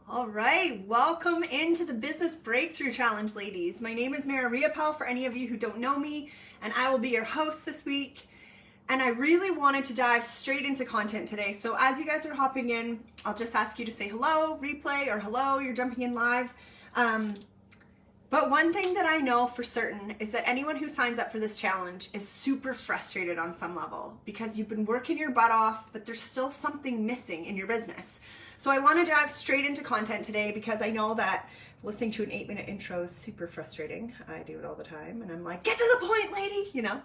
All right, welcome into the Business Breakthrough Challenge, ladies. My name is Mara Riopel, for any of you who don't know me, and I will be your host this week. And I really wanted to dive straight into content today. So as you guys are hopping in, I'll just ask you to say hello, replay, or hello, you're jumping in live. But one thing that I know for certain is that anyone who signs up for this challenge is super frustrated on some level because you've been working your butt off, but there's still something missing in your business. So I want to dive straight into content today because I know that listening to an 8-minute intro is super frustrating. I do it all the time and I'm like, get to the point, lady, you know?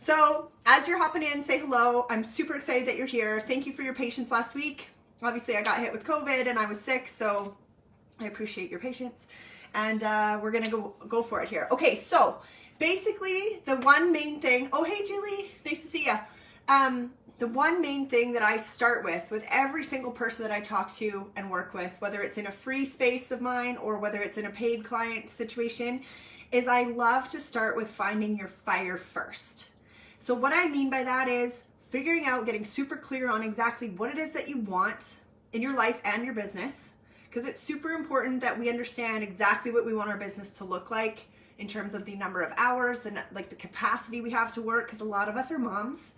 So as you're hopping in, say hello. I'm super excited that you're here. Thank you for your patience last week. Obviously I got hit with COVID and I was sick, so I appreciate your patience. And we're gonna go for it here. Okay, so basically the one main thing, oh hey Julie, nice to see ya. The one main thing that I start with every single person that I talk to and work with, whether it's in a free space of mine or whether it's in a paid client situation, is I love to start with finding your fire first. So what I mean by that is figuring out, getting super clear on exactly what it is that you want in your life and your business, because it's super important that we understand exactly what we want our business to look like in terms of the number of hours and like the capacity we have to work, because a lot of us are moms.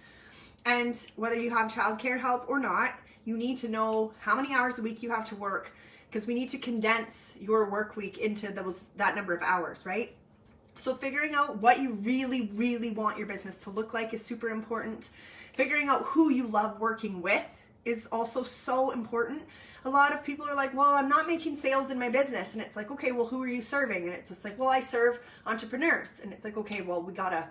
And whether you have childcare help or not, you need to know how many hours a week you have to work, because we need to condense your work week into that number of hours, right? So figuring out what you really, really want your business to look like is super important. Figuring out who you love working with is also so important. A lot of people are like, well, I'm not making sales in my business. And it's like, okay, well, who are you serving? And it's just like, well, I serve entrepreneurs. And it's like, okay, well, we gotta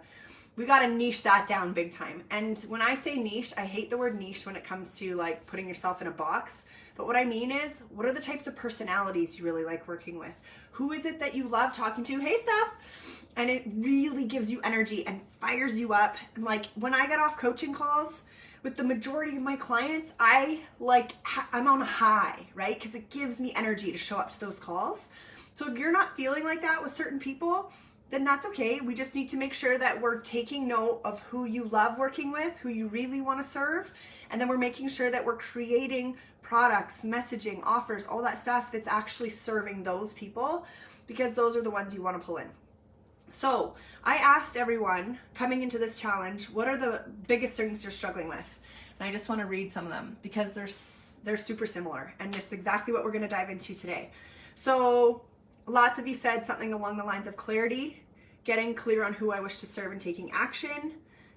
niche that down big time. And when I say niche, I hate the word niche when it comes to like putting yourself in a box. But what I mean is, what are the types of personalities you really like working with? Who is it that you love talking to? Hey, Steph. And it really gives you energy and fires you up. And like when I get off coaching calls with the majority of my clients, I'm on a high, right? Because it gives me energy to show up to those calls. So if you're not feeling like that with certain people, then that's okay. We just need to make sure that we're taking note of who you love working with, who you really want to serve, and then we're making sure that we're creating products, messaging, offers, all that stuff that's actually serving those people, because those are the ones you want to pull in. So I asked everyone coming into this challenge, what are the biggest things you're struggling with? And I just want to read some of them because they're super similar, and it's exactly what we're going to dive into today. So lots of you said something along the lines of clarity, getting clear on who I wish to serve and taking action.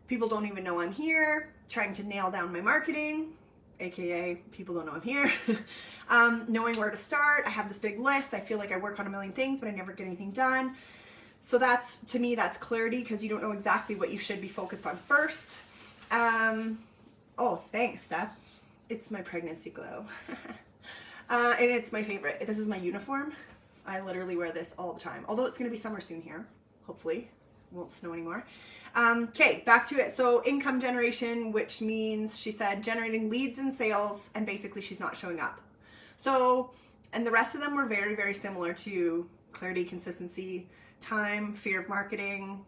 People don't even know I'm here, trying to nail down my marketing, AKA people don't know I'm here. Knowing where to start. I have this big list. I feel like I work on a million things, but I never get anything done. So to me, that's clarity, because you don't know exactly what you should be focused on first. Oh, thanks, Steph. It's my pregnancy glow. And it's my favorite. This is my uniform. I literally wear this all the time. Although it's going to be summer soon here. Hopefully. It won't snow anymore. Okay, back to it. So income generation, which means, she said, generating leads and sales, and basically she's not showing up. So, and the rest of them were very, very similar to clarity, consistency, time, fear of marketing,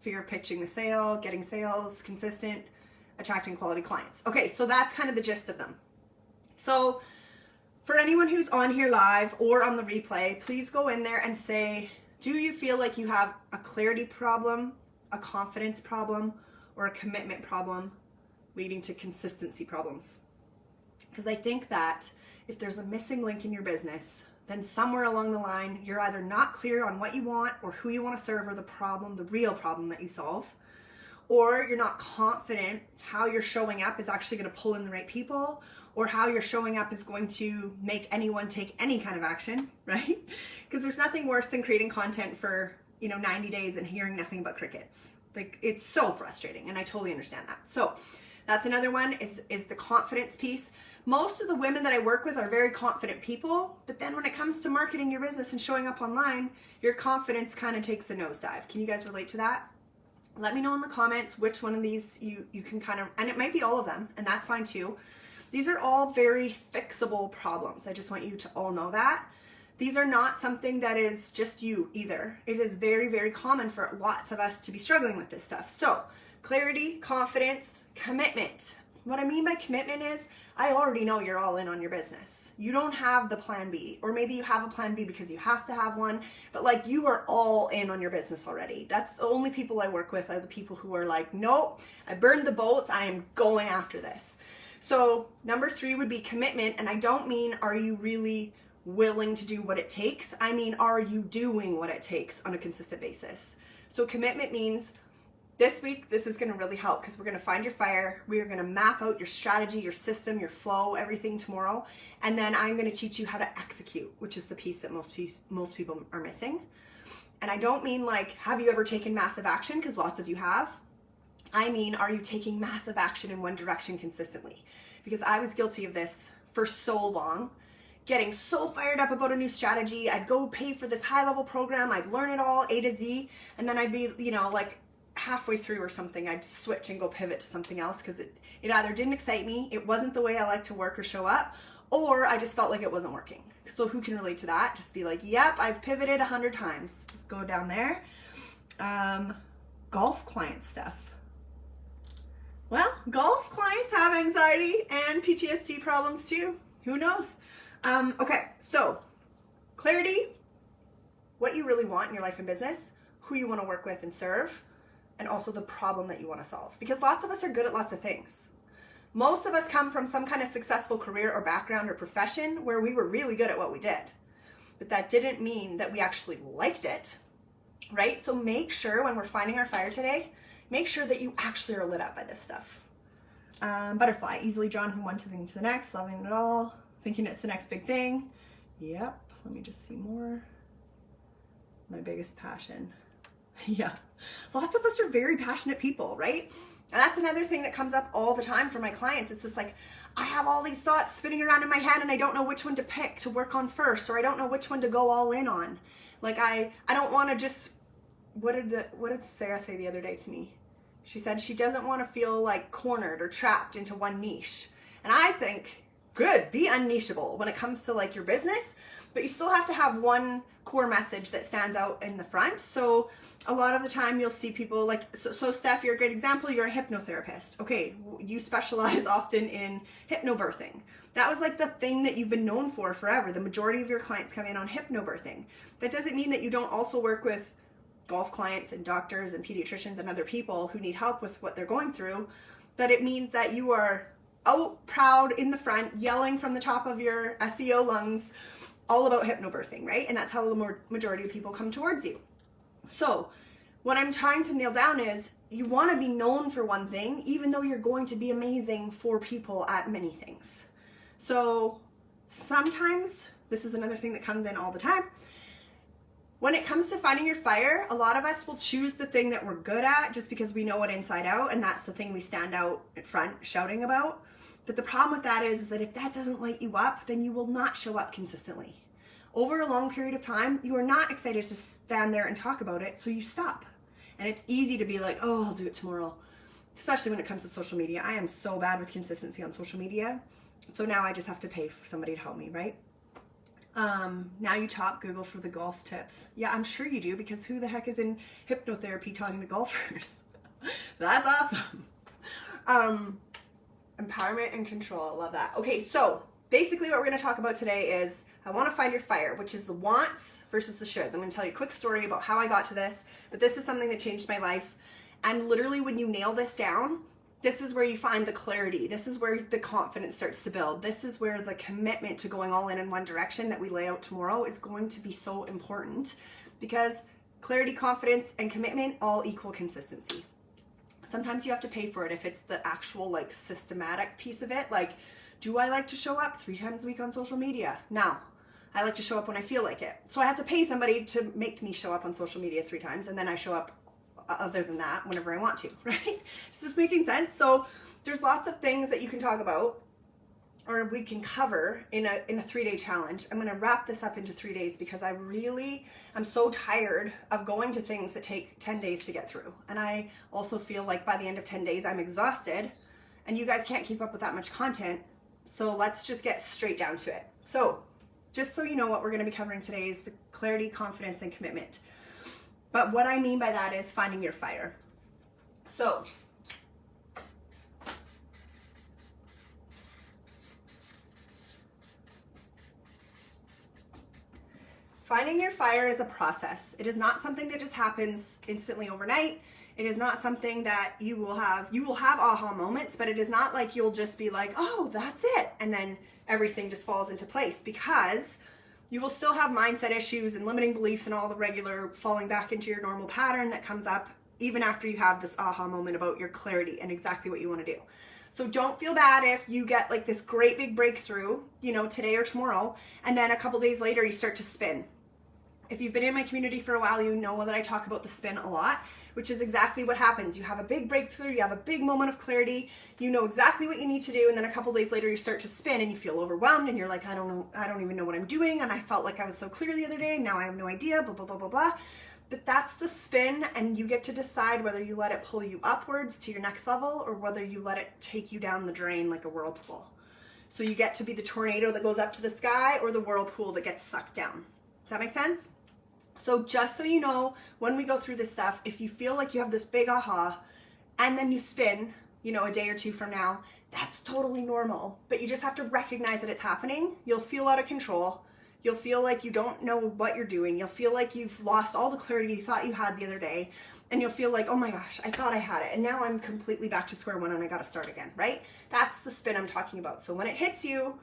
fear of pitching the sale, getting sales, consistent, attracting quality clients. Okay, so that's kind of the gist of them. So for anyone who's on here live or on the replay, please go in there and say, do you feel like you have a clarity problem, a confidence problem, or a commitment problem leading to consistency problems? Because I think that if there's a missing link in your business, then somewhere along the line, you're either not clear on what you want or who you want to serve, or the real problem that you solve, or you're not confident how you're showing up is actually going to pull in the right people, or how you're showing up is going to make anyone take any kind of action, right? Because there's nothing worse than creating content for, 90 days and hearing nothing but crickets. Like, it's so frustrating, and I totally understand that. So that's another one, is the confidence piece. Most of the women that I work with are very confident people, but then when it comes to marketing your business and showing up online, your confidence kind of takes a nosedive. Can you guys relate to that? Let me know in the comments which one of these you can kind of, and it might be all of them, and that's fine too. These are all very fixable problems. I just want you to all know that. These are not something that is just you either. It is very, very common for lots of us to be struggling with this stuff. So clarity, confidence, commitment. What I mean by commitment is I already know you're all in on your business. You don't have the plan B, or maybe you have a plan B because you have to have one, but like you are all in on your business already. That's the only people I work with are the people who are like, nope, I burned the boats. I am going after this. So number 3 would be commitment. And I don't mean, are you really willing to do what it takes? I mean, are you doing what it takes on a consistent basis? So commitment means this week, this is going to really help because we're going to find your fire. We are going to map out your strategy, your system, your flow, everything tomorrow. And then I'm going to teach you how to execute, which is the piece that most people are missing. And I don't mean like, have you ever taken massive action? Because lots of you have. I mean, are you taking massive action in one direction consistently? Because I was guilty of this for so long, getting so fired up about a new strategy. I'd go pay for this high level program. I'd learn it all A to Z. And then I'd be, like halfway through or something, I'd switch and go pivot to something else because it either didn't excite me, it wasn't the way I like to work or show up, or I just felt like it wasn't working. So who can relate to that? Just be like, yep, I've pivoted 100 times. Just go down there. Golf client stuff. Well, golf clients have anxiety and PTSD problems too. Who knows? Okay, so clarity, what you really want in your life and business, who you want to work with and serve, and also the problem that you want to solve. Because lots of us are good at lots of things. Most of us come from some kind of successful career or background or profession where we were really good at what we did. But that didn't mean that we actually liked it, right? So make sure when we're finding our fire today, make sure that you actually are lit up by this stuff. Butterfly, easily drawn from one thing to the next, loving it all, thinking it's the next big thing. Yep, let me just see more. My biggest passion. Yeah, lots of us are very passionate people, right? And that's another thing that comes up all the time for my clients. It's just like, I have all these thoughts spinning around in my head and I don't know which one to pick to work on first, or I don't know which one to go all in on. Like I don't want to just, what did Sarah say the other day to me? She said she doesn't want to feel like cornered or trapped into one niche. And I think, good, be unnicheable when it comes to like your business, but you still have to have one core message that stands out in the front. So a lot of the time you'll see people like, so Steph, you're a great example. You're a hypnotherapist. Okay, you specialize often in hypnobirthing. That was like the thing that you've been known for forever. The majority of your clients come in on hypnobirthing. That doesn't mean that you don't also work with golf clients and doctors and pediatricians and other people who need help with what they're going through. But it means that you are out proud in the front, yelling from the top of your SEO lungs all about hypnobirthing, right? And that's how the majority of people come towards you. So what I'm trying to nail down is you want to be known for one thing, even though you're going to be amazing for people at many things. So sometimes, this is another thing that comes in all the time, when it comes to finding your fire, a lot of us will choose the thing that we're good at just because we know it inside out, and that's the thing we stand out in front shouting about. But the problem with that is that if that doesn't light you up, then you will not show up consistently. Over a long period of time, you are not excited to stand there and talk about it, so you stop. And it's easy to be like, oh, I'll do it tomorrow, especially when it comes to social media. I am so bad with consistency on social media, so now I just have to pay for somebody to help me, right? Now you top Google for the golf tips. Yeah, I'm sure you do, because who the heck is in hypnotherapy talking to golfers? That's awesome. Empowerment and control. I love that. Okay, so basically what we're going to talk about today is I want to find your fire, which is the wants versus the shoulds. I'm going to tell you a quick story about how I got to this, but this is something that changed my life. And literally when you nail this down, this is where you find the clarity. This is where the confidence starts to build. This is where the commitment to going all in one direction that we lay out tomorrow is going to be so important, because clarity, confidence, and commitment all equal consistency. Sometimes you have to pay for it if it's the actual like systematic piece of it. Like, do I like to show up 3 times a week on social media? No. I like to show up when I feel like it. So I have to pay somebody to make me show up on social media 3 times, and then I show up other than that whenever I want to, right? Is this making sense? So there's lots of things that you can talk about, or we can cover in a 3-day challenge. I'm going to wrap this up into 3 days because I'm so tired of going to things that take 10 days to get through. And I also feel like by the end of 10 days, I'm exhausted and you guys can't keep up with that much content. So let's just get straight down to it. So just so you know, what we're going to be covering today is the clarity, confidence, and commitment. But what I mean by that is finding your fire. So Finding your fire is a process. It is not something that just happens instantly overnight. It is not something that you will have aha moments, but it is not like you'll just be like, oh, that's it. And then everything just falls into place, because you will still have mindset issues and limiting beliefs and all the regular falling back into your normal pattern that comes up even after you have this aha moment about your clarity and exactly what you want to do. So don't feel bad if you get like this great big breakthrough, today or tomorrow, and then a couple days later you start to spin. If you've been in my community for a while, you know that I talk about the spin a lot, which is exactly what happens. You have a big breakthrough, you have a big moment of clarity, you know exactly what you need to do, and then a couple days later you start to spin and you feel overwhelmed and you're like, I don't even know what I'm doing, and I felt like I was so clear the other day, and now I have no idea, blah, blah, blah, blah, blah. But that's the spin, and you get to decide whether you let it pull you upwards to your next level or whether you let it take you down the drain like a whirlpool. So you get to be the tornado that goes up to the sky or the whirlpool that gets sucked down. Does that make sense? So just so you know, when we go through this stuff, if you feel like you have this big aha and then you spin, a day or two from now, that's totally normal. But you just have to recognize that it's happening. You'll feel out of control. You'll feel like you don't know what you're doing. You'll feel like you've lost all the clarity you thought you had the other day. And you'll feel like, oh my gosh, I thought I had it. And now I'm completely back to square one and I got to start again, right? That's the spin I'm talking about. So when it hits you,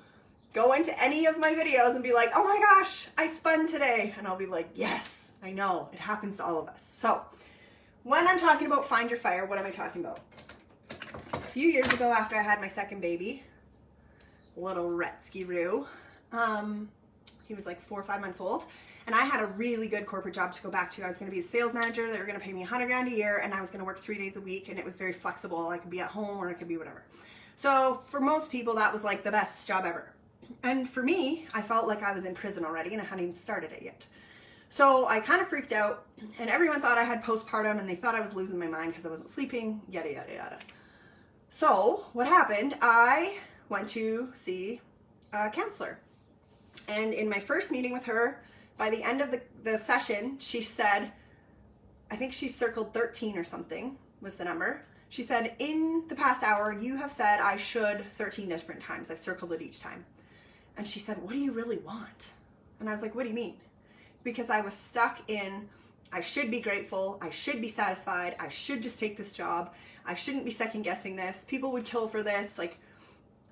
go into any of my videos and be like, oh my gosh, I spun today. And I'll be like, yes, I know. It happens to all of us. So when I'm talking about find your fire, what am I talking about? A few years ago, after I had my second baby, little Retsky-roo, he was like 4 or 5 months old, and I had a really good corporate job to go back to. I was going to be a sales manager. They were going to pay me $100,000 a year, and I was going to work 3 days a week, and it was very flexible. I could be at home or I could be whatever. So for most people, that was like the best job ever. And for me, I felt like I was in prison already, and I hadn't even started it yet. So I kind of freaked out, and everyone thought I had postpartum, and they thought I was losing my mind because I wasn't sleeping, yada, yada, yada. So what happened, I went to see a counselor. And in my first meeting with her, by the end of the session, she said, I think she circled 13 or something was the number. She said, in the past hour, you have said I should 13 different times. I've circled it each time. And she said, what do you really want? And I was like, what do you mean? Because I was stuck in, I should be grateful, I should be satisfied, I should just take this job, I shouldn't be second guessing this, people would kill for this. Like,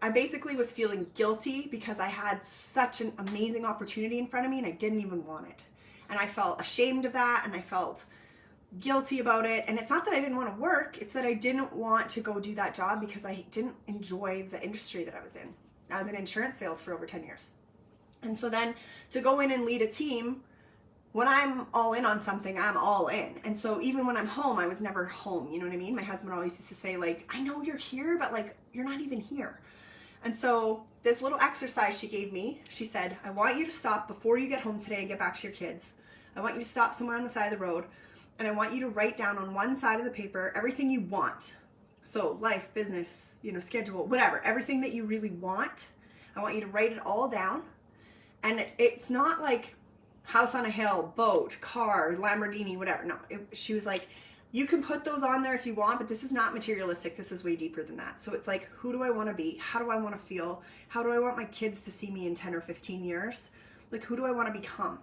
I basically was feeling guilty because I had such an amazing opportunity in front of me and I didn't even want it. And I felt ashamed of that, and I felt guilty about it. And it's not that I didn't want to work, it's that I didn't want to go do that job because I didn't enjoy the industry that I was in. I was in insurance sales for over 10 years. And so then to go in and lead a team, when I'm all in on something, I'm all in. And so even when I'm home, I was never home. You know what I mean? My husband always used to say, like, I know you're here, but like, you're not even here. And so this little exercise she gave me, she said, I want you to stop before you get home today and get back to your kids. I want you to stop somewhere on the side of the road, and I want you to write down on one side of the paper everything you want. So life, business, schedule, whatever, everything that you really want. I want you to write it all down. And it's not like house on a hill, boat, car, Lamborghini, whatever. No, she was like, you can put those on there if you want, but this is not materialistic. This is way deeper than that. So it's like, who do I want to be? How do I want to feel? How do I want my kids to see me in 10 or 15 years? Like, who do I want to become?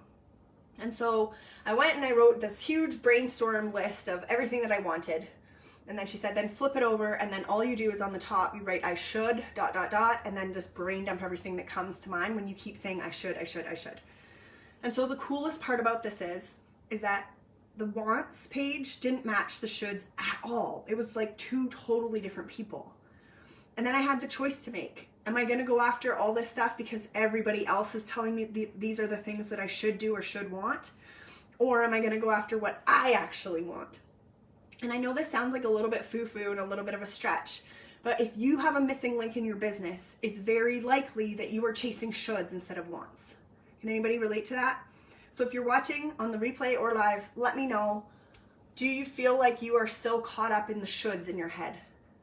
And so I went and I wrote this huge brainstorm list of everything that I wanted. And then she said, then flip it over, and then all you do is on the top, you write, I should, ... and then just brain dump everything that comes to mind when you keep saying, I should, I should, I should. And so the coolest part about this is that the wants page didn't match the shoulds at all. It was like 2 totally different people. And then I had the choice to make. Am I going to go after all this stuff because everybody else is telling me these are the things that I should do or should want? Or am I going to go after what I actually want? And I know this sounds like a little bit foo-foo and a little bit of a stretch, but if you have a missing link in your business, it's very likely that you are chasing shoulds instead of wants. Can anybody relate to that? So if you're watching on the replay or live, let me know, do you feel like you are still caught up in the shoulds in your head?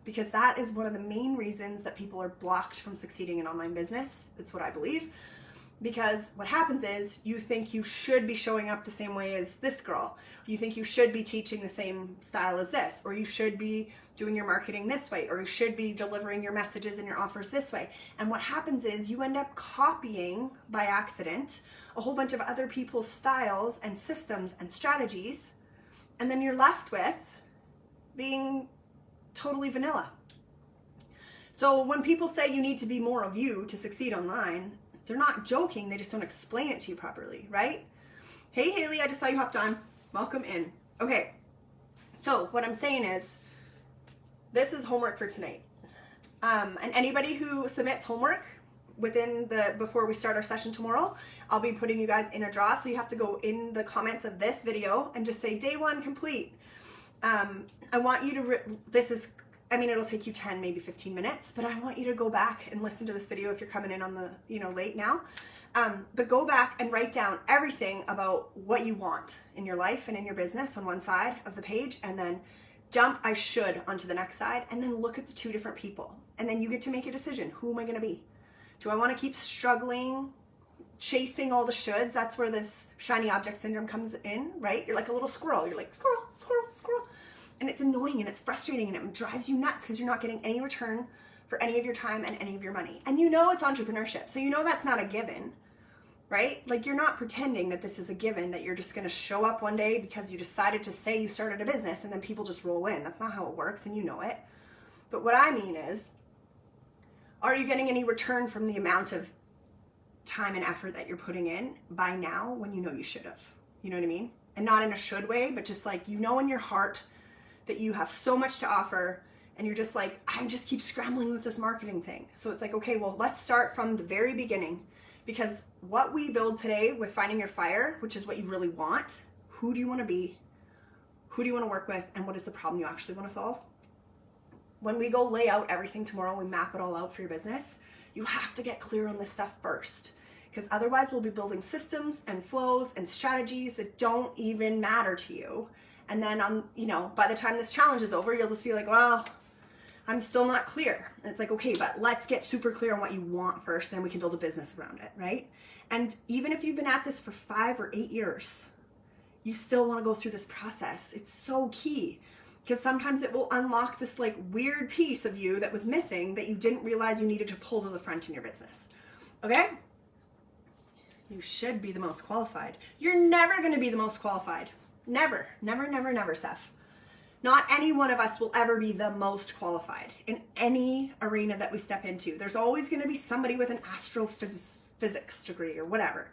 Because that is one of the main reasons that people are blocked from succeeding in online business. That's what I believe. Because what happens is you think you should be showing up the same way as this girl. You think you should be teaching the same style as this, or you should be doing your marketing this way, or you should be delivering your messages and your offers this way. And what happens is you end up copying by accident a whole bunch of other people's styles and systems and strategies, and then you're left with being totally vanilla. So when people say you need to be more of you to succeed online, they're not joking, they just don't explain it to you properly, right? Hey Haley, I just saw you hopped on. Welcome in. Okay, so what I'm saying is, this is homework for tonight. And anybody who submits homework before we start our session tomorrow, I'll be putting you guys in a draw. So you have to go in the comments of this video and just say day 1 complete. I want you to, it'll take you 10, maybe 15 minutes, but I want you to go back and listen to this video if you're coming in on the, late now. But go back and write down everything about what you want in your life and in your business on one side of the page, and then dump I should onto the next side, and then look at the 2 different people. And then you get to make a decision. Who am I going to be? Do I want to keep struggling, chasing all the shoulds? That's where this shiny object syndrome comes in, right? You're like a little squirrel. You're like, squirrel, squirrel, squirrel. And it's annoying and it's frustrating and it drives you nuts because you're not getting any return for any of your time and any of your money. And it's entrepreneurship. So that's not a given, right? Like, you're not pretending that this is a given, that you're just going to show up one day because you decided to say you started a business and then people just roll in. That's not how it works, and you know it. But what I mean is, are you getting any return from the amount of time and effort that you're putting in by now when you should have? You know what I mean? And not in a should way, but just like, in your heart that you have so much to offer, and you're just like, I just keep scrambling with this marketing thing. So it's like, okay, well, let's start from the very beginning, because what we build today with Finding Your Fire, which is what you really want, who do you want to be? Who do you want to work with? And what is the problem you actually want to solve? When we go lay out everything tomorrow, we map it all out for your business, you have to get clear on this stuff first, because otherwise we'll be building systems and flows and strategies that don't even matter to you. And then by the time this challenge is over, you'll just be like, well, I'm still not clear. And it's like, okay, but let's get super clear on what you want first, then we can build a business around it, right? And even if you've been at this for 5 or 8 years, you still want to go through this process. It's so key, because sometimes it will unlock this like weird piece of you that was missing that you didn't realize you needed to pull to the front in your business. Okay? You should be the most qualified. You're never going to be the most qualified. Never, never, never, never, Steph. Not any one of us will ever be the most qualified in any arena that we step into. There's always going to be somebody with an astrophysics degree or whatever.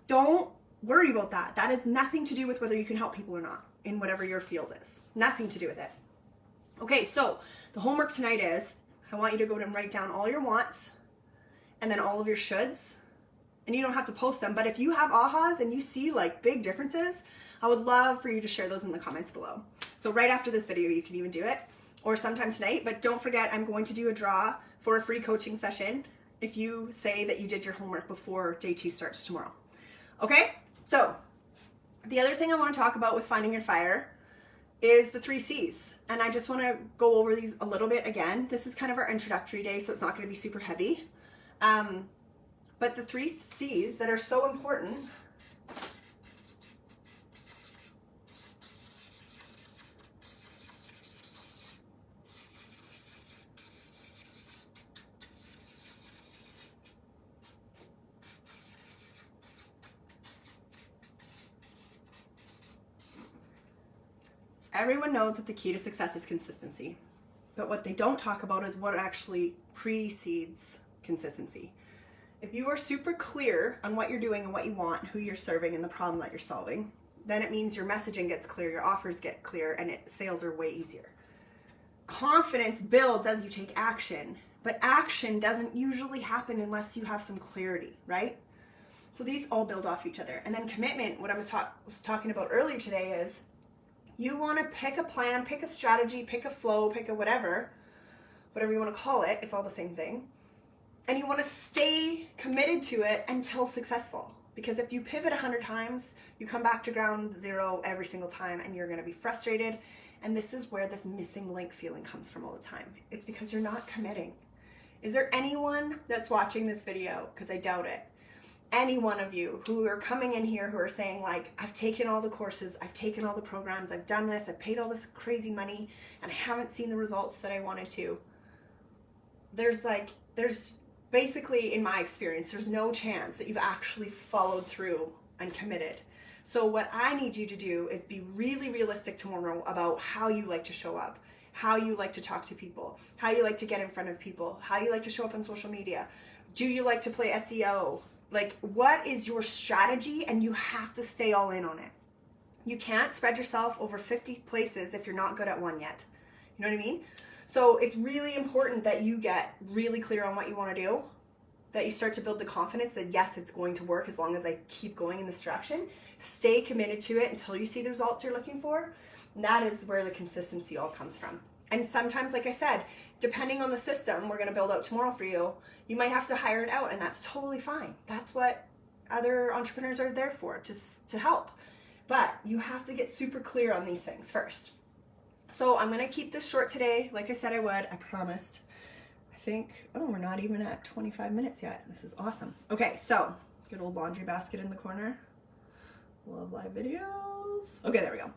Don't worry about that. That has nothing to do with whether you can help people or not in whatever your field is. Nothing to do with it. Okay, so the homework tonight is, I want you to go and write down all your wants and then all of your shoulds. And you don't have to post them, but if you have ahas and you see like big differences, I would love for you to share those in the comments below. So right after this video, you can even do it, or sometime tonight. But don't forget, I'm going to do a draw for a free coaching session if you say that you did your homework before day 2 starts tomorrow. Okay? So the other thing I want to talk about with Finding Your Fire is the 3 C's. And I just want to go over these a little bit again. This is kind of our introductory day, so it's not going to be super heavy. But the 3 C's that are so important everyone knows that the key to success is consistency. But what they don't talk about is what actually precedes consistency. If you are super clear on what you're doing and what you want, who you're serving, and the problem that you're solving, then it means your messaging gets clear, your offers get clear, and sales are way easier. Confidence builds as you take action, but action doesn't usually happen unless you have some clarity, right? So these all build off each other. And then commitment, what I was talking about earlier today, is you want to pick a plan, pick a strategy, pick a flow, pick a whatever you want to call it. It's all the same thing. And you want to stay committed to it until successful. Because if you pivot 100 times, you come back to ground zero every single time, and you're going to be frustrated. And this is where this missing link feeling comes from all the time. It's because you're not committing. Is there anyone that's watching this video, because I doubt it, any one of you who are coming in here who are saying like, I've taken all the courses, I've taken all the programs, I've done this, I've paid all this crazy money, and I haven't seen the results that I wanted to, there's basically, in my experience, there's no chance that you've actually followed through and committed. So what I need you to do is be really realistic tomorrow about how you like to show up, how you like to talk to people, how you like to get in front of people, how you like to show up on social media. Do you like to play SEO? Like, what is your strategy? And you have to stay all in on it. You can't spread yourself over 50 places if you're not good at one yet. You know what I mean? So it's really important that you get really clear on what you want to do, that you start to build the confidence that yes, it's going to work as long as I keep going in this direction. Stay committed to it until you see the results you're looking for. And that is where the consistency all comes from. And sometimes, like I said, depending on the system we're going to build out tomorrow for you, you might have to hire it out, and that's totally fine. That's what other entrepreneurs are there for, to help. But you have to get super clear on these things first. So I'm going to keep this short today. Like I said I would, I promised. I think, we're not even at 25 minutes yet. This is awesome. Okay, so good old laundry basket in the corner. Love live videos. Okay, there we go.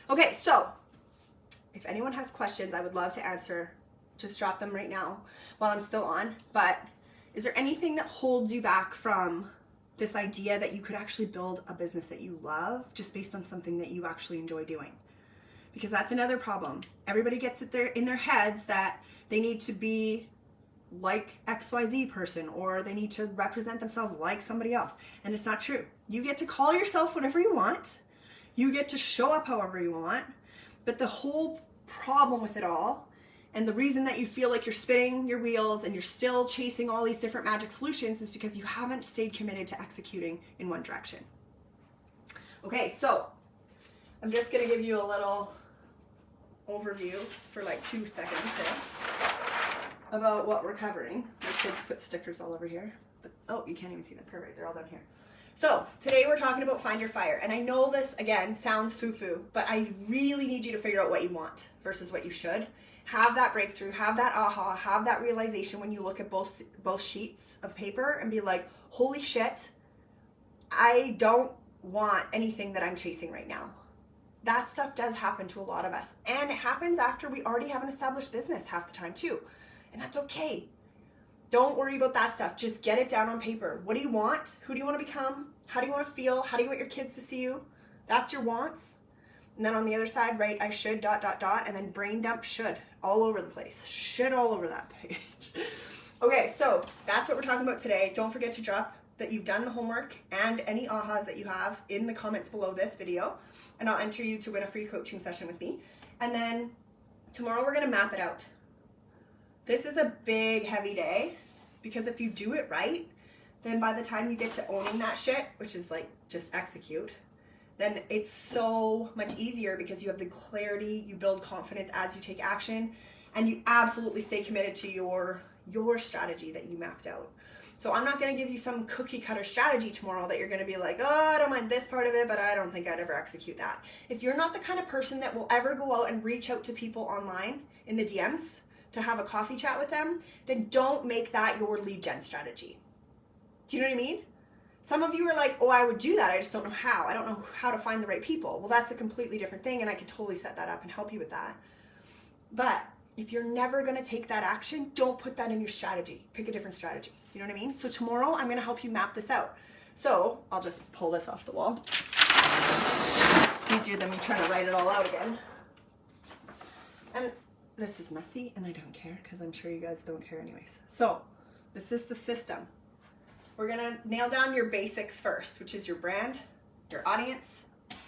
Okay, so if anyone has questions, I would love to answer. Just drop them right now while I'm still on. But is there anything that holds you back from this idea that you could actually build a business that you love just based on something that you actually enjoy doing? Because that's another problem. Everybody gets it there in their heads that they need to be like XYZ person, or they need to represent themselves like somebody else. And it's not true. You get to call yourself whatever you want. You get to show up however you want. But the whole problem with it all, and the reason that you feel like you're spinning your wheels and you're still chasing all these different magic solutions, is because you haven't stayed committed to executing in one direction. Okay, so I'm just going to give you a little overview for like 2 seconds here about what we're covering. My kids put stickers all over here. But, oh, you can't even see them. Perfect. They're all down here. So today we're talking about Find Your Fire. And I know this, again, sounds foo-foo, but I really need you to figure out what you want versus what you should. Have that breakthrough, have that aha, have that realization when you look at both sheets of paper and be like, holy shit, I don't want anything that I'm chasing right now. That stuff does happen to a lot of us. And it happens after we already have an established business half the time too. And that's okay. Don't worry about that stuff. Just get it down on paper. What do you want? Who do you want to become? How do you want to feel? How do you want your kids to see you? That's your wants. And then on the other side, write I should ... and then brain dump should all over the place. Should all over that page. Okay, so that's what we're talking about today. Don't forget to drop that you've done the homework and any ahas that you have in the comments below this video, and I'll enter you to win a free coaching session with me. And then tomorrow we're going to map it out. This is a big, heavy day, because if you do it right, then by the time you get to owning that shit, which is like just execute, then it's so much easier because you have the clarity, you build confidence as you take action, and you absolutely stay committed to your strategy that you mapped out. So I'm not going to give you some cookie cutter strategy tomorrow that you're going to be like, oh, I don't mind this part of it, but I don't think I'd ever execute that. If you're not the kind of person that will ever go out and reach out to people online in the DMs to have a coffee chat with them, then don't make that your lead gen strategy. Do you know what I mean? Some of you are like, oh, I would do that. I just don't know how. I don't know how to find the right people. Well, that's a completely different thing, and I can totally set that up and help you with that. But if you're never going to take that action, don't put that in your strategy. Pick a different strategy. You know what I mean? So tomorrow I'm going to help you map this out. So I'll just pull this off the wall. It's easier than me trying to write it all out again. And this is messy, and I don't care because I'm sure you guys don't care anyways. So this is the system. We're going to nail down your basics first, which is your brand, your audience,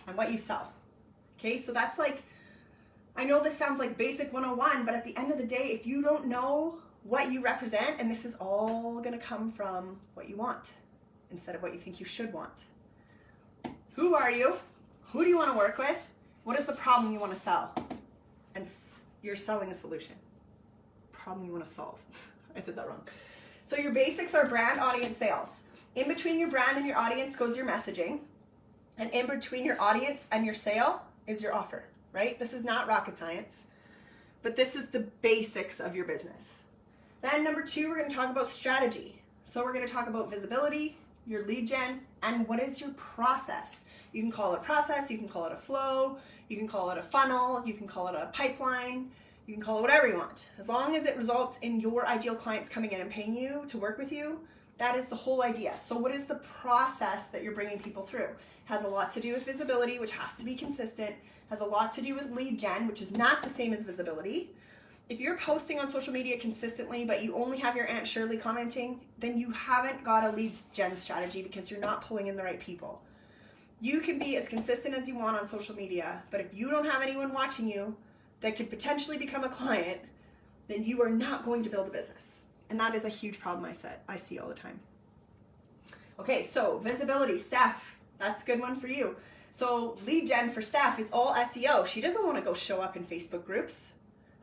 and what you sell. Okay, so that's like, I know this sounds like basic 101, but at the end of the day, if you don't know what you represent, and this is all going to come from what you want instead of what you think you should want. Who are you? Who do you want to work with? What is the problem you want to sell? And you're selling a solution. Problem you want to solve. I said that wrong. So your basics are brand, audience, sales. In between your brand and your audience goes your messaging. And in between your audience and your sale is your offer, right? This is not rocket science, but this is the basics of your business. Then number 2, we're going to talk about strategy. So we're going to talk about visibility, your lead gen, and what is your process. You can call it a process, you can call it a flow, you can call it a funnel, you can call it a pipeline, you can call it whatever you want. As long as it results in your ideal clients coming in and paying you to work with you, that is the whole idea. So what is the process that you're bringing people through? Has a lot to do with visibility, which has to be consistent, has a lot to do with lead gen, which is not the same as visibility. If you're posting on social media consistently, but you only have your Aunt Shirley commenting, then you haven't got a lead gen strategy because you're not pulling in the right people. You can be as consistent as you want on social media, but if you don't have anyone watching you that could potentially become a client, then you are not going to build a business. And that is a huge problem I see all the time. Okay, so visibility, Steph, that's a good one for you. So lead gen for Steph is all SEO. She doesn't want to go show up in Facebook groups.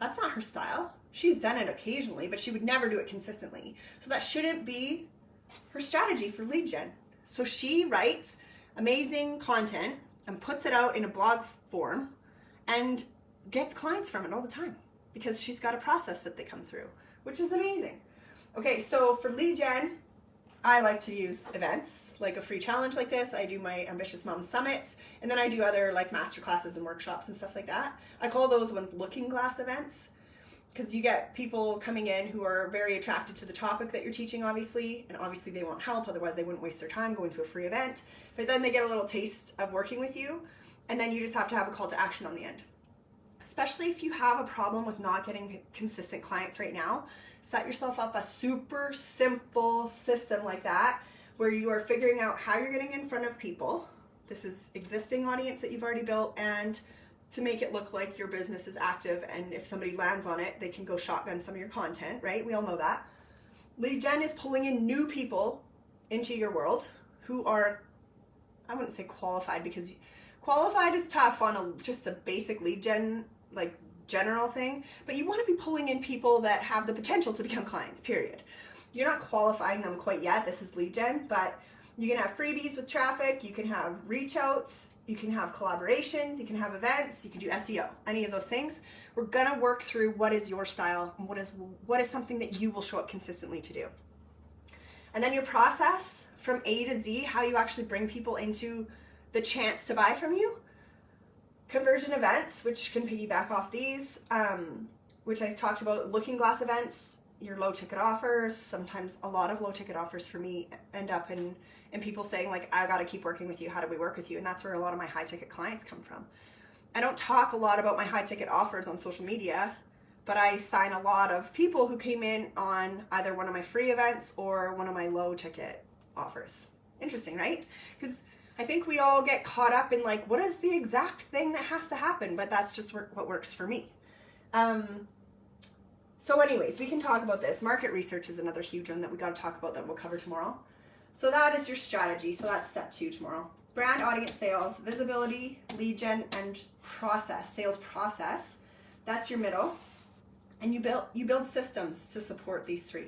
That's not her style. She's done it occasionally, but she would never do it consistently. So that shouldn't be her strategy for lead gen. So she writes amazing content and puts it out in a blog form and gets clients from it all the time because she's got a process that they come through, which is amazing. Okay, so for lead gen, I like to use events, like a free challenge like this. I do my Ambitious Mom Summits, and then I do other like master classes and workshops and stuff like that. I call those ones looking glass events because you get people coming in who are very attracted to the topic that you're teaching, obviously, and obviously they want help, otherwise they wouldn't waste their time going to a free event. But then they get a little taste of working with you, and then you just have to have a call to action on the end. Especially if you have a problem with not getting consistent clients right now, set yourself up a super simple system like that where you are figuring out how you're getting in front of people. This is existing audience that you've already built, and to make it look like your business is active, and if somebody lands on it, they can go shotgun some of your content, right? We all know that. Lead gen is pulling in new people into your world who are, I wouldn't say qualified, because qualified is tough on just a basic lead gen, like general thing, but you want to be pulling in people that have the potential to become clients, period. You're not qualifying them quite yet. This is lead gen, but you can have freebies with traffic, you can have reach outs, you can have collaborations, you can have events, you can do SEO, any of those things. We're gonna work through what is your style and what is something that you will show up consistently to do. And then your process from A to Z, how you actually bring people into the chance to buy from you. Conversion events, which can piggyback off these, which I talked about, looking glass events, your low ticket offers. Sometimes a lot of low ticket offers for me end up in people saying like, I gotta keep working with you, how do we work with you? And that's where a lot of my high ticket clients come from. I don't talk a lot about my high ticket offers on social media, but I sign a lot of people who came in on either one of my free events or one of my low ticket offers. Interesting, right? Because I think we all get caught up in like, what is the exact thing that has to happen? But that's just what works for me. So anyways, we can talk about this. Market research is another huge one that we got to talk about that we'll cover tomorrow. So that is your strategy. So that's step 2 tomorrow. Brand, audience, sales, visibility, lead gen, and process, sales process. That's your middle. And you build systems to support these 3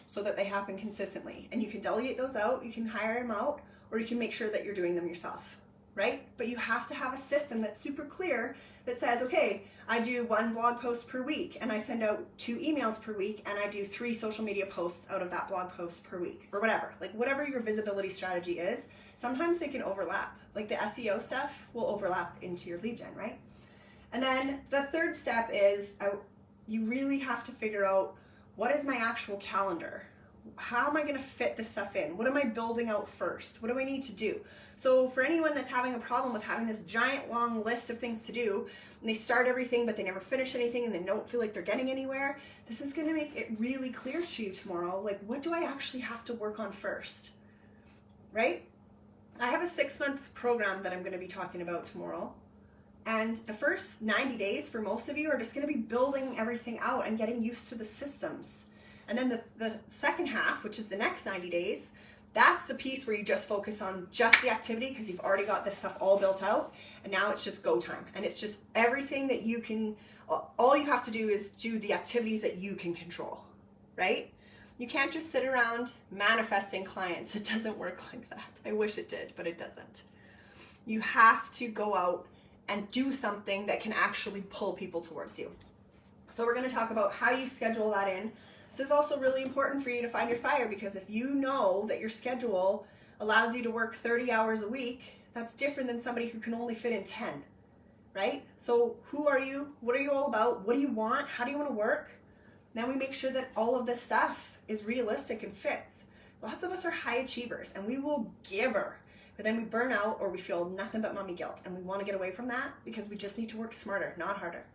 so that they happen consistently. And you can delegate those out, you can hire them out, or you can make sure that you're doing them yourself, right? But you have to have a system that's super clear that says, okay, I do 1 blog post per week, and I send out 2 emails per week, and I do 3 social media posts out of that blog post per week, or whatever. Like whatever your visibility strategy is, sometimes they can overlap. Like the SEO stuff will overlap into your lead gen, right? And then the third step is you really have to figure out, what is my actual calendar? How am I going to fit this stuff in? What am I building out first? What do I need to do? So for anyone that's having a problem with having this giant long list of things to do, and they start everything but they never finish anything and they don't feel like they're getting anywhere, this is going to make it really clear to you tomorrow, like, what do I actually have to work on first, right? I have a 6-month program that I'm going to be talking about tomorrow. And the first 90 days for most of you are just going to be building everything out and getting used to the systems. And then the second half, which is the next 90 days, that's the piece where you just focus on just the activity because you've already got this stuff all built out. And now it's just go time. And it's just everything that you can, all you have to do is do the activities that you can control, right? You can't just sit around manifesting clients. It doesn't work like that. I wish it did, but it doesn't. You have to go out and do something that can actually pull people towards you. So we're going to talk about how you schedule that in This is also really important for you to find your fire, because if you know that your schedule allows you to work 30 hours a week, that's different than somebody who can only fit in 10, right? So who are you? What are you all about? What do you want? How do you want to work? Then we make sure that all of this stuff is realistic and fits. Lots of us are high achievers and we will give her, but then we burn out or we feel nothing but mommy guilt, and we want to get away from that because we just need to work smarter, not harder.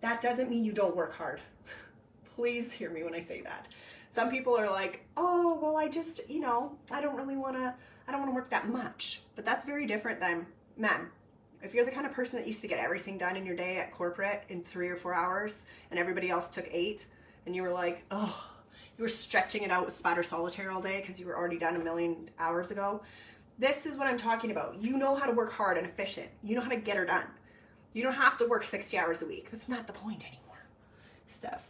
That doesn't mean you don't work hard. Please hear me when I say that. Some people are like, oh, well, I just, I don't want to work that much. But that's very different than men. If you're the kind of person that used to get everything done in your day at corporate in 3 or 4 hours and everybody else took 8, and you were like, oh, you were stretching it out with spatter solitaire all day because you were already done a million hours ago. This is what I'm talking about. You know how to work hard and efficient. You know how to get her done. You don't have to work 60 hours a week. That's not the point anymore. Stuff.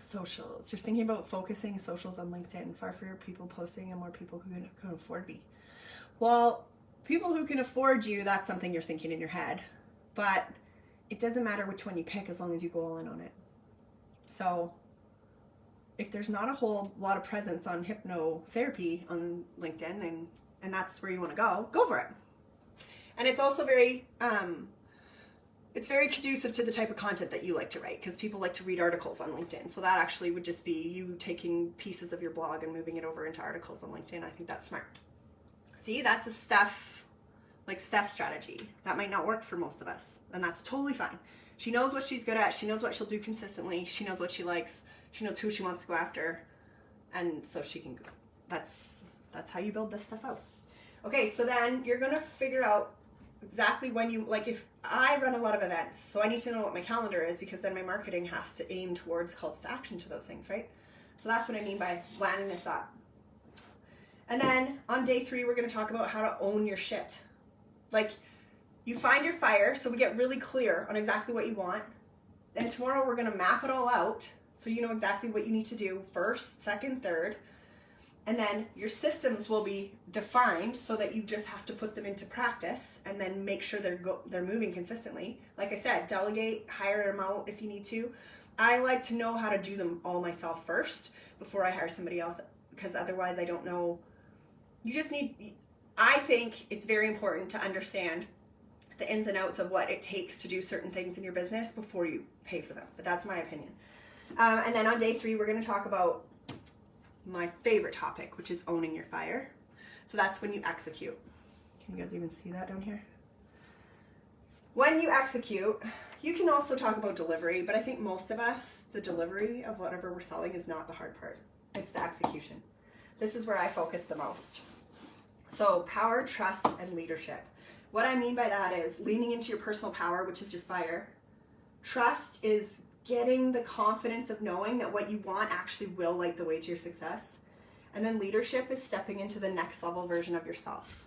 Socials. You're thinking about focusing socials on LinkedIn. Far fewer people posting and more people who can afford me. Well, people who can afford you, that's something you're thinking in your head. But it doesn't matter which one you pick as long as you go all in on it. So if there's not a whole lot of presence on hypnotherapy on LinkedIn and that's where you want to go for it. And it's also very conducive to the type of content that you like to write, because people like to read articles on LinkedIn. So that actually would just be you taking pieces of your blog and moving it over into articles on LinkedIn. I think that's smart. See, that's a Steph strategy. That might not work for most of us, and that's totally fine. She knows what she's good at. She knows what she'll do consistently. She knows what she likes. She knows who she wants to go after, and so she can go. That's how you build this stuff out. Okay, so then you're gonna figure out exactly when you, like, if I run a lot of events, so I need to know what my calendar is, because then my marketing has to aim towards calls to action to those things, right? So that's what I mean by planning this up. And then on day 3, we're going to talk about how to own your shit. Like, you find your fire, so we get really clear on exactly what you want. Then tomorrow we're going to map it all out, so you know exactly what you need to do first, second, third. And then your systems will be defined so that you just have to put them into practice and then make sure they're moving consistently. Like I said, delegate, hire them out if you need to. I like to know how to do them all myself first before I hire somebody else, because otherwise I don't know. I think it's very important to understand the ins and outs of what it takes to do certain things in your business before you pay for them. But that's my opinion. And then on day 3, we're going to talk about my favorite topic, which is owning your fire. So that's when you execute. Can you guys even see that down here? When you execute, you can also talk about delivery, but I think most of us, the delivery of whatever we're selling is not the hard part. It's the execution. This is where I focus the most. So power, trust, and leadership. What I mean by that is leaning into your personal power, which is your fire. Trust is getting the confidence of knowing that what you want actually will light the way to your success. And then leadership is stepping into the next level version of yourself.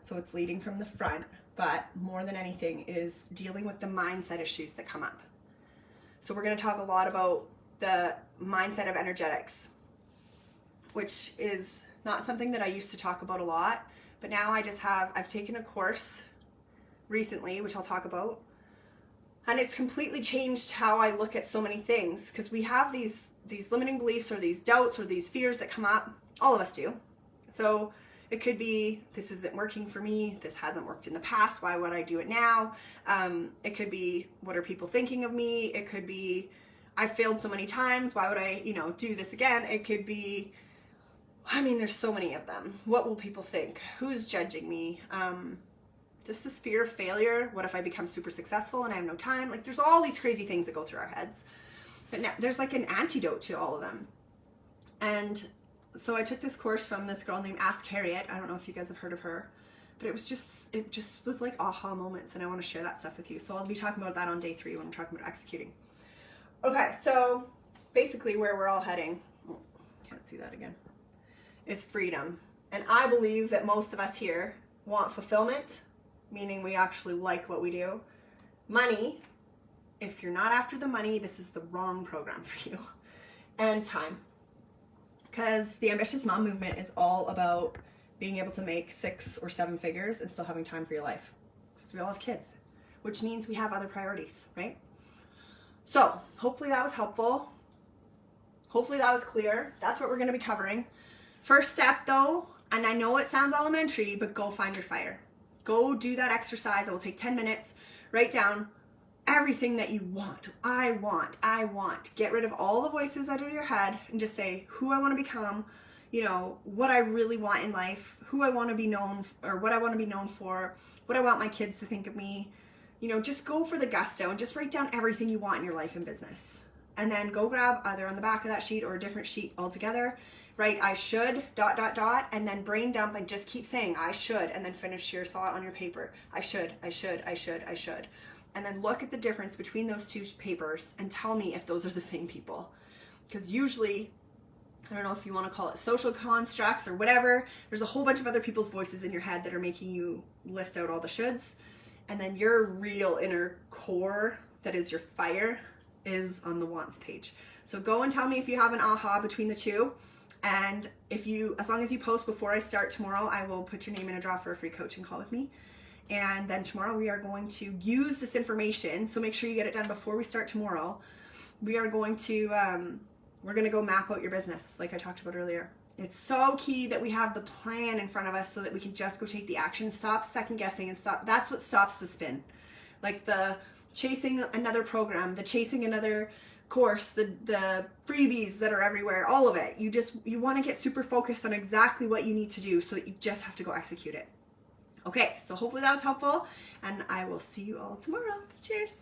So it's leading from the front, but more than anything, it is dealing with the mindset issues that come up. So we're going to talk a lot about the mindset of energetics, which is not something that I used to talk about a lot, but now I've taken a course recently, which I'll talk about, and it's completely changed how I look at so many things, because we have these limiting beliefs or these doubts or these fears that come up. All of us do. So it could be, this isn't working for me. This hasn't worked in the past. Why would I do it now? It could be, what are people thinking of me? It could be, I failed so many times. Why would I, do this again? It could be, there's so many of them. What will people think? Who's judging me? Just this fear of failure. What if I become super successful and I have no time? Like, there's all these crazy things that go through our heads. But now there's like an antidote to all of them. And so I took this course from this girl named Ask Harriet. I don't know if you guys have heard of her, but it just was like aha moments, and I want to share that stuff with you. So I'll be talking about that on day 3 when I'm talking about executing. Okay, so basically where we're all heading, can't see that again, is freedom. And I believe that most of us here want fulfillment, meaning we actually like what we do. Money, if you're not after the money, this is the wrong program for you. And time. Because the Ambitious Mom movement is all about being able to make 6 or 7 figures and still having time for your life. Because we all have kids, which means we have other priorities, right? So hopefully that was helpful. hopefully that was clear. That's what we're going to be covering. First step though, and I know it sounds elementary, but go find your fire. Go do that exercise. It will take 10 minutes. Write down everything that you want. I want. Get rid of all the voices out of your head and just say who I want to become, what I really want in life, who I want to be known, or what I want to be known for, what I want my kids to think of me. Just go for the gusto and just write down everything you want in your life and business. And then go grab either on the back of that sheet or a different sheet altogether. Write I should, ... and then brain dump and just keep saying I should, and then finish your thought on your paper. I should. And then look at the difference between those two papers and tell me if those are the same people. Because usually, I don't know if you want to call it social constructs or whatever, there's a whole bunch of other people's voices in your head that are making you list out all the shoulds. And then your real inner core, that is your fire, is on the wants page. So go and tell me if you have an aha between the two. And as long as you post before I start tomorrow, I will put your name in a draw for a free coaching call with me. And then tomorrow we are going to use this information. So make sure you get it done before we start tomorrow. We are going to, we're going to go map out your business like I talked about earlier. It's so key that we have the plan in front of us so that we can just go take the action, stop second guessing and stop. That's what stops the spin. Like the chasing another program, the chasing another course, the freebies that are everywhere, all of it. You want to get super focused on exactly what you need to do so that you just have to go execute it. Okay, so hopefully that was helpful, and I will see you all tomorrow. Cheers.